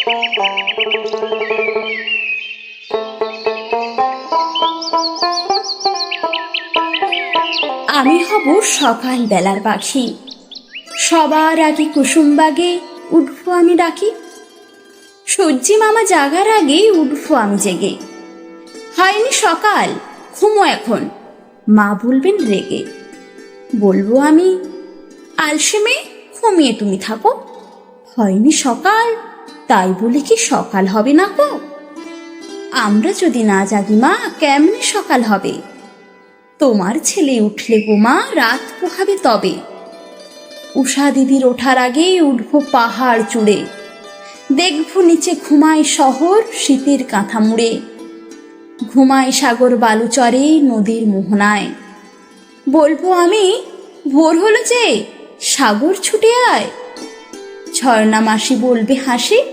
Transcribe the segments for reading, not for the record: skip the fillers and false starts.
আমি হব সকাল বেলার পাখি, সবার আগে কুসুম বাগে উঠবো আমি ডাকি। সূর্যি মামা জাগার আগে উঠবো আমি জেগে। হয়নি সকাল, ঘুমো এখন, মা বলবেন রেগে। বলবো আমি, আলসে মেয়ে, ঘুমিয়ে তুমি থাকো। হয়নি সকাল, তাই বলে কি সকাল হবে না গো? আমরা যদি না জাগি মা, কেমনে সকাল হবে? তোমার ছেলে উঠলে গো মা, রাত পোহাবে তবে। উষা দিদির ওঠার আগে উঠবো পাহাড় চূড়ে, দেখবো নিচে ঘুমায় শহর শীতের কাঁথা মুড়ে। ঘুমায় সাগর বালুচরে নদীর মোহনায়। বলবো আমি, ভোর হলো যে, সাগর ছুটে আয়। ঝর্ণা মাসি বলবে হাসি,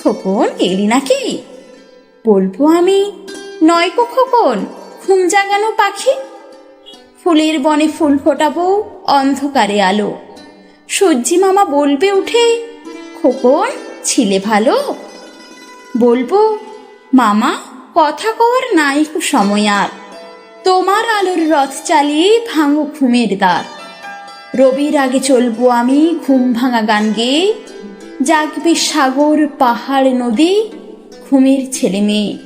খোকন এলি নাকি? বলবো আমি, নয় গো খোকন, ঘুম জাগানো পাখি। ফুলের বনে ফুল ফোটাবো অন্ধকারে আলো। সূর্যি মামা বলবে উঠে, খোকন ছিলে ভালো। বলবো, মামা কথা কওয়ার নাই কো সময় আর, তোমার আলোর রথ চালিয়ে ভাঙো ঘুমের দ্বার। রবির আগে চলবো আমি ঘুম ভাঙা গান গেয়ে, জাগবে সাগর পাহাড় নদী ঘুমের ছেলে মেয়ে।